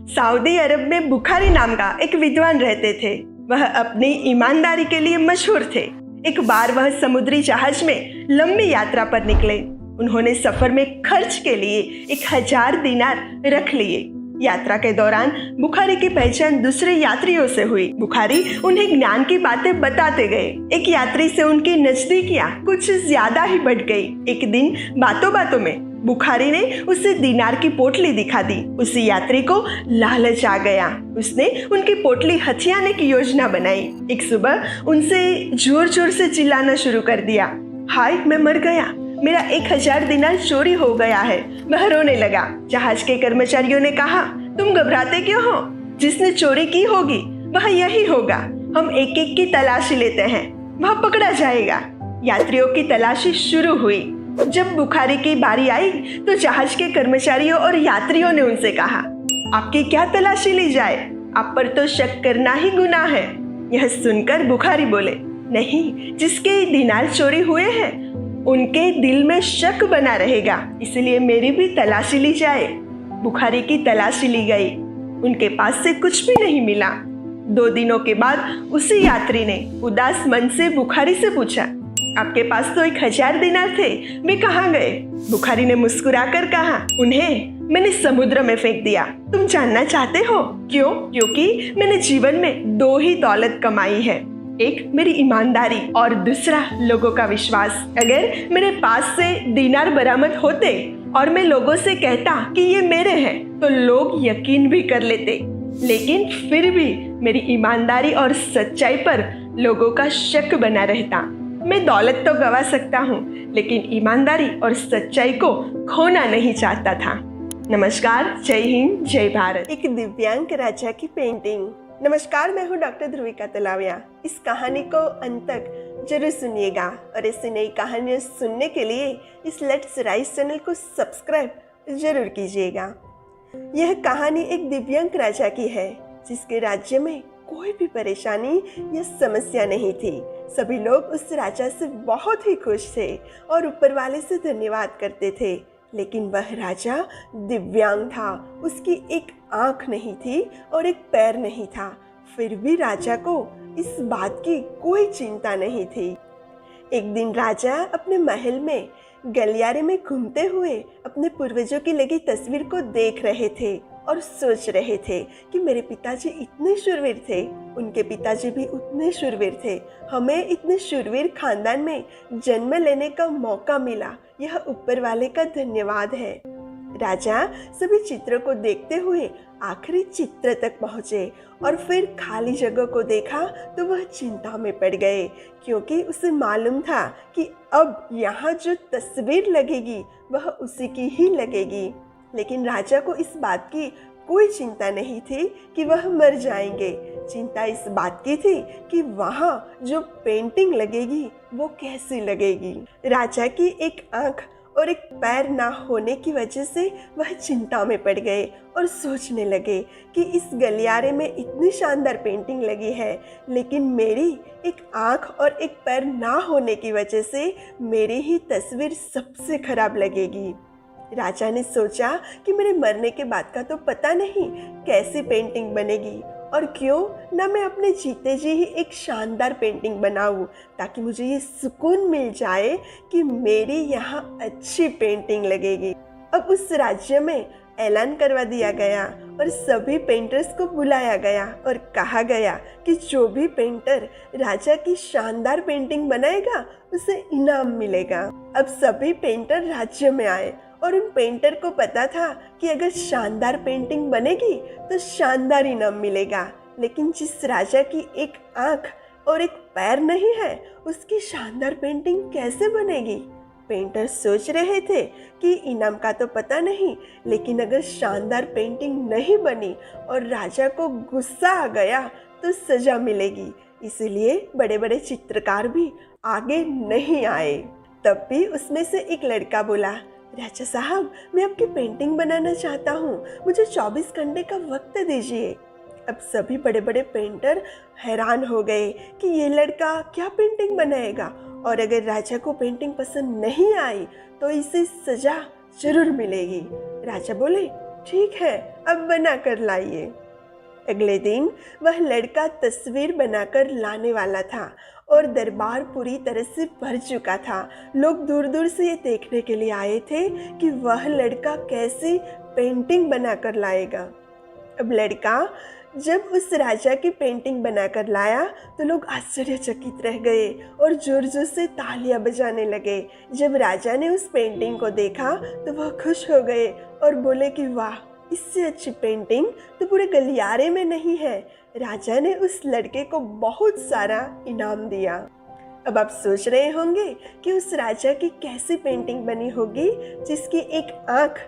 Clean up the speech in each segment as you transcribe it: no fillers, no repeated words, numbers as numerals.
Saudi अरब में बुखारी नाम का एक विद्वान रहते थे। वह अपनी ईमानदारी के लिए मशहूर थे। एक बार वह समुद्री जहाज में लंबी यात्रा पर निकले। उन्होंने सफर में खर्च के लिए 1000 दिनार रख लिए। यात्रा के दौरान बुखारी की पहचान दूसरे यात्रियों से हुई। बुखारी उन्हें ज्ञान की बातें बताते गए। एक यात्री से उनकी नजदीकियां कुछ ज्यादा ही बढ़ गई। एक दिन बातों बातों में बुखारी ने उसे दिनार की पोटली दिखा दी। उसी यात्री को लालच आ गया। उसने उनकी पोटली हथियाने की योजना बनाई। एक सुबह उनसे जोर जोर से चिल्लाना शुरू कर दिया, हाय मैं मर गया, मेरा 1000 दिनार चोरी हो गया है। वह रोने लगा। जहाज के कर्मचारियों ने कहा, तुम घबराते क्यों हो? जिसने चोरी की होगी वह यही होगा। हम एक एक की तलाशी लेते हैं, वह पकड़ा जाएगा। यात्रियों की तलाशी शुरू हुई। जब बुखारी की बारी आई तो जहाज के कर्मचारियों और यात्रियों ने उनसे कहा, आपकी क्या तलाशी ली जाए? आप पर तो शक करना ही गुनाह है। यह सुनकर बुखारी बोले, नहीं, जिसके दिनार चोरी हुए हैं उनके दिल में शक बना रहेगा, इसलिए मेरी भी तलाशी ली जाए। बुखारी की तलाशी ली गई। उनके पास से कुछ भी नहीं मिला। 2 दिनों के बाद उसी यात्री ने उदास मन से बुखारी से पूछा, आपके पास तो 1000 दिनार थे, वे कहाँ गए? बुखारी ने मुस्कुराकर कहा, उन्हें मैंने समुद्र में फेंक दिया। तुम जानना चाहते हो क्यों? क्योंकि मैंने जीवन में 2 ही दौलत कमाई है, एक मेरी ईमानदारी और दूसरा लोगों का विश्वास। अगर मेरे पास से दिनार बरामद होते और मैं लोगों से कहता कि ये मेरे हैं तो लोग यकीन भी कर लेते, लेकिन फिर भी मेरी ईमानदारी और सच्चाई पर लोगों का शक बना रहता। मैं दौलत तो गवा सकता हूँ, लेकिन ईमानदारी और सच्चाई को खोना नहीं चाहता था। नमस्कार, जय हिंद, जय भारत। एक दिव्यांग राजा की पेंटिंग। नमस्कार, मैं हूँ डॉक्टर ध्रुविका तलाविया। इस कहानी को अंत तक जरूर सुनिएगा और ऐसी नई कहानियाँ सुनने के लिए इस लेट्स राइज चैनल को सब्सक्राइब जरूर कीजिएगा। यह कहानी एक दिव्यांग राजा की है जिसके राज्य में कोई भी परेशानी या समस्या नहीं थी। सभी लोग उस राजा से बहुत ही खुश थे और ऊपर वाले से धन्यवाद करते थे। लेकिन वह राजा दिव्यांग था। उसकी एक आंख नहीं थी और एक पैर नहीं था। फिर भी राजा को इस बात की कोई चिंता नहीं थी। एक दिन राजा अपने महल में गलियारे में घूमते हुए अपने पूर्वजों की लगी तस्वीर को देख रहे थे और सोच रहे थे कि मेरे पिताजी इतने शूरवीर थे, उनके पिताजी भी उतने शूरवीर थे। हमें इतने शूरवीर खानदान में जन्म लेने का मौका मिला, यह ऊपर वाले का धन्यवाद है। राजा सभी चित्रों को देखते हुए आखिरी चित्र तक पहुँचे और फिर खाली जगह को देखा तो वह चिंता में पड़ गए, क्योंकि उसे मालूम था कि अब यहाँ जो तस्वीर लगेगी वह उसी की ही लगेगी। लेकिन राजा को इस बात की कोई चिंता नहीं थी कि वह मर जाएंगे। चिंता इस बात की थी कि वहाँ जो पेंटिंग लगेगी वो कैसी लगेगी। राजा की एक आंख और एक पैर ना होने की वजह से वह चिंता में पड़ गए और सोचने लगे कि इस गलियारे में इतनी शानदार पेंटिंग लगी है, लेकिन मेरी एक आंख और एक पैर ना होने की वजह से मेरी ही तस्वीर सबसे खराब लगेगी। राजा ने सोचा कि मेरे मरने के बाद का तो पता नहीं कैसी पेंटिंग बनेगी, और क्यों ना मैं अपने जीते जी ही एक शानदार पेंटिंग बनाऊं, ताकि मुझे ये सुकून मिल जाए कि मेरी यहाँ अच्छी पेंटिंग लगेगी। अब उस राज्य में ऐलान करवा दिया गया और सभी पेंटर्स को बुलाया गया और कहा गया कि जो भी पेंटर राजा की शानदार पेंटिंग बनाएगा उसे इनाम मिलेगा। अब सभी पेंटर राज्य में आए और उन पेंटर को पता था कि अगर शानदार पेंटिंग बनेगी तो शानदार इनाम मिलेगा, लेकिन जिस राजा की एक आंख और एक पैर नहीं है उसकी शानदार पेंटिंग कैसे बनेगी। पेंटर सोच रहे थे कि इनाम का तो पता नहीं, लेकिन अगर शानदार पेंटिंग नहीं बनी और राजा को गुस्सा आ गया तो सजा मिलेगी। इसलिए बड़े बड़े चित्रकार भी आगे नहीं आए। तब भी उसमें से एक लड़का बोला, राजा साहब, मैं आपकी पेंटिंग बनाना चाहता हूँ, मुझे 24 घंटे का वक्त दीजिए। अब सभी बड़े बड़े पेंटर हैरान हो गए कि ये लड़का क्या पेंटिंग बनाएगा, और अगर राजा को पेंटिंग पसंद नहीं आई तो इसे सजा जरूर मिलेगी। राजा बोले, ठीक है, अब बना कर लाइए। अगले दिन वह लड़का तस्वीर बनाकर लाने वाला था और दरबार पूरी तरह से भर चुका था। लोग दूर दूर से ये देखने के लिए आए थे कि वह लड़का कैसी पेंटिंग बनाकर लाएगा। अब लड़का जब उस राजा की पेंटिंग बनाकर लाया तो लोग आश्चर्यचकित रह गए और जोर जोर से तालियां बजाने लगे। जब राजा ने उस पेंटिंग को देखा तो वह खुश हो गए और बोले कि वाह, इससे अच्छी पेंटिंग तो पूरे गलियारे में नहीं है। राजा ने उस लड़के को बहुत सारा इनाम दिया। अब आप सोच रहे होंगे कि उस राजा की कैसी पेंटिंग बनी होगी जिसकी एक आंख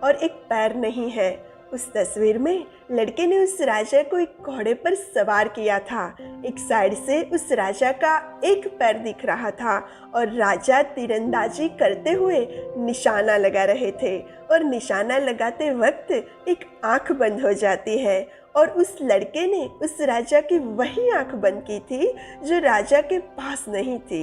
और एक पैर नहीं है। उस तस्वीर में लड़के ने उस राजा को एक घोड़े पर सवार किया था। एक साइड से उस राजा का एक पैर दिख रहा था और राजा तीरंदाजी करते हुए निशाना लगा रहे थे और निशाना लगाते वक्त एक आंख बंद हो जाती है और उस लड़के ने उस राजा की वही आंख बंद की थी जो राजा के पास नहीं थी।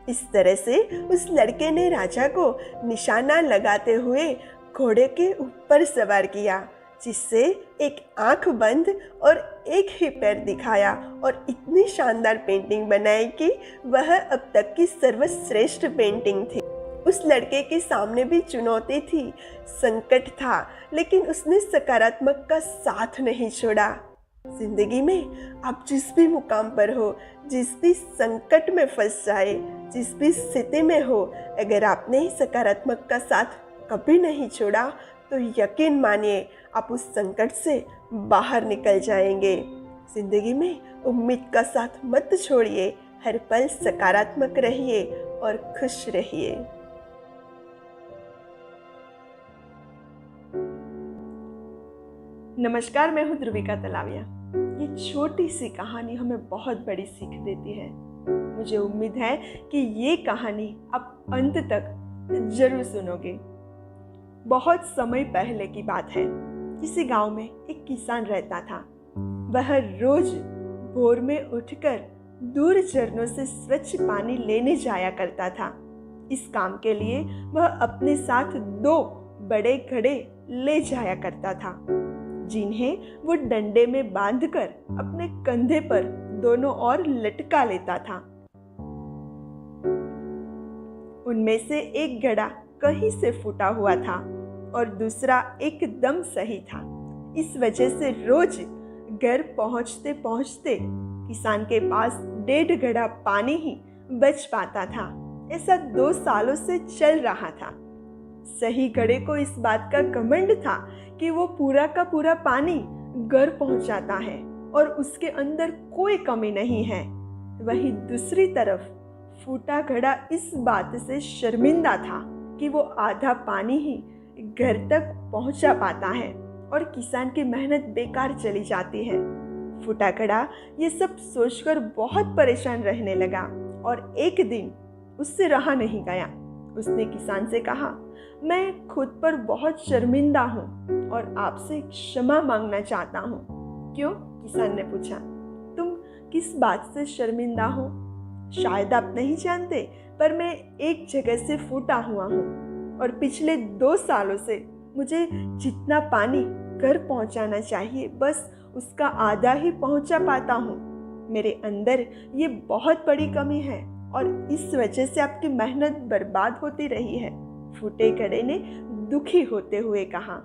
इस तरह से उस लड़के ने राजा को निशाना लगाते हुए घोड़े के ऊपर सवार किया, जिससे एक आंख बंद और एक ही पैर दिखाया और इतनी शानदार पेंटिंग बनाई कि वह अब तक की सर्वश्रेष्ठ पेंटिंग थी। उस लड़के के सामने भी चुनौती थी, संकट था, लेकिन उसने सकारात्मक का साथ नहीं छोड़ा। जिंदगी में आप जिस भी मुकाम पर हो, जिस भी संकट में फंस जाए, जिस भी स्थिति में हो, अगर आपने सकारात्मक का साथ कभी नहीं छोड़ा तो यकीन मानिए आप उस संकट से बाहर निकल जाएंगे। जिंदगी में उम्मीद का साथ मत छोड़िए, हर पल सकारात्मक रहिए और खुश रहिए। नमस्कार, मैं हूँ ध्रुविका तलाविया। ये छोटी सी कहानी हमें बहुत बड़ी सीख देती है। मुझे उम्मीद है कि ये कहानी आप अंत तक जरूर सुनोगे। बहुत समय पहले की बात है। किसी गांव में एक किसान रहता था। वह रोज भोर में उठकर दूर झरनों से स्वच्छ पानी लेने जाया करता था। इस काम के लिए वह अपने साथ 2 बड़े घड़े ले जाया करता था, जिन्हें वो डंडे में बांधकर अपने कंधे पर दोनों ओर लटका लेता था। उनमें से एक घड़ा कहीं से फूटा हुआ था और दूसरा एकदम सही था। इस वजह से रोज घर पहुंचते पहुंचते किसान के पास 1.5 घड़ा पानी ही बच पाता था। ऐसा 2 सालों से चल रहा था। सही घड़े को इस बात का घमंड था कि वो पूरा का पूरा पानी घर पहुंचाता है और उसके अंदर कोई कमी नहीं है। वहीं दूसरी तरफ फूटा घड़ा इस बात से शर्मिंदा था कि वो आधा पानी ही घर तक पहुंचा पाता है और किसान की मेहनत बेकार चली जाती है। फूटा घड़ा ये सब सोचकर बहुत परेशान रहने लगा और एक दिन उससे रहा नहीं गया। उसने किसान से कहा, मैं खुद पर बहुत शर्मिंदा हूँ और आपसे क्षमा मांगना चाहता हूँ। क्यों? किसान ने पूछा। तुम किस बात से शर्मिंदा हो? शायद आप नहीं जानते, पर मैं एक जगह से फूटा हुआ हूँ और पिछले 2 सालों से मुझे जितना पानी घर पहुँचाना चाहिए बस उसका आधा ही पहुँचा पाता हूँ। मेरे अंदर ये बहुत बड़ी कमी है और इस वजह से आपकी मेहनत बर्बाद होती रही है। फूटे घड़े ने दुखी होते हुए कहा।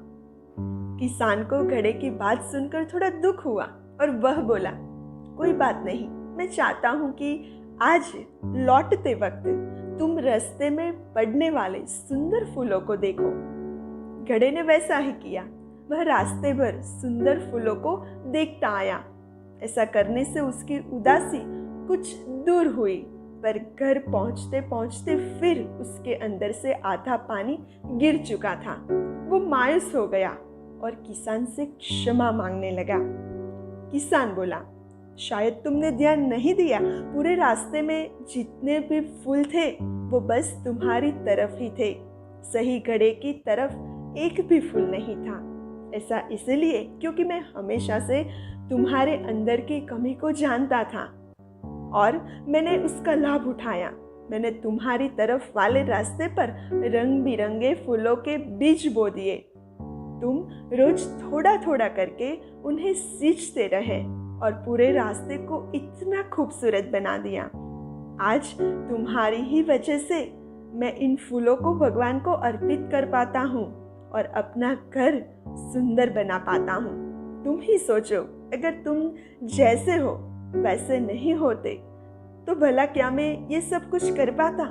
किसान को घड़े की बात सुनकर थोड़ा दुख हुआ और वह बोला, कोई बात नहीं, मैं चाहता हूँ कि आज लौटते वक्त तुम रास्ते में पड़ने वाले सुंदर फूलों को देखो। घड़े ने वैसा ही किया। वह रास्ते भर सुंदर फूलों को देखता आया। ऐसा करने से उसकी उदासी कुछ दूर हुई, पर घर पहुंचते पहुंचते फिर उसके अंदर से आधा पानी गिर चुका था। वो मायूस हो गया और किसान से क्षमा मांगने लगा। किसान बोला, शायद तुमने ध्यान नहीं दिया, पूरे रास्ते में जितने भी फूल थे वो बस तुम्हारी तरफ ही थे। सही घड़े की तरफ एक भी फूल नहीं था। ऐसा इसलिए क्योंकि मैं हमेशा से तुम्हारे अंदर की कमी को जानता था और मैंने उसका लाभ उठाया। मैंने तुम्हारी तरफ वाले रास्ते पर रंग बिरंगे फूलों के बीज बो दिए। तुम रोज थोड़ा थोड़ा करके उन्हें सींचते रहे और पूरे रास्ते को इतना खूबसूरत बना दिया। आज तुम्हारी ही वजह से मैं इन फूलों को भगवान को अर्पित कर पाता हूँ और अपना घर सुंदर बना पाता हूँ। तुम ही सोचो, अगर तुम जैसे हो वैसे नहीं होते तो भला क्या मैं ये सब कुछ कर पाता।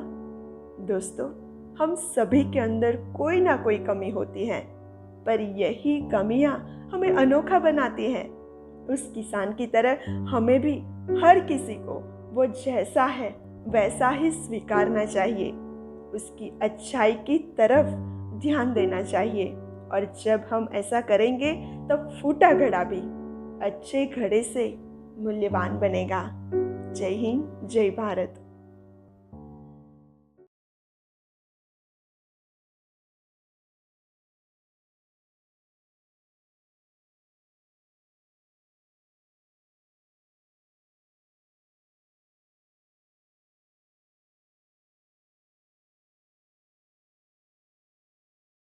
दोस्तों, हम सभी के अंदर कोई ना कोई कमी होती है, पर यही कमियां हमें अनोखा बनाती हैं। उस किसान की तरह हमें भी हर किसी को वो जैसा है वैसा ही स्वीकारना चाहिए, उसकी अच्छाई की तरफ ध्यान देना चाहिए। और जब हम ऐसा करेंगे तब फूटा घड़ा भी अच्छे घड़े से मूल्यवान बनेगा। जय हिंद, जय भारत।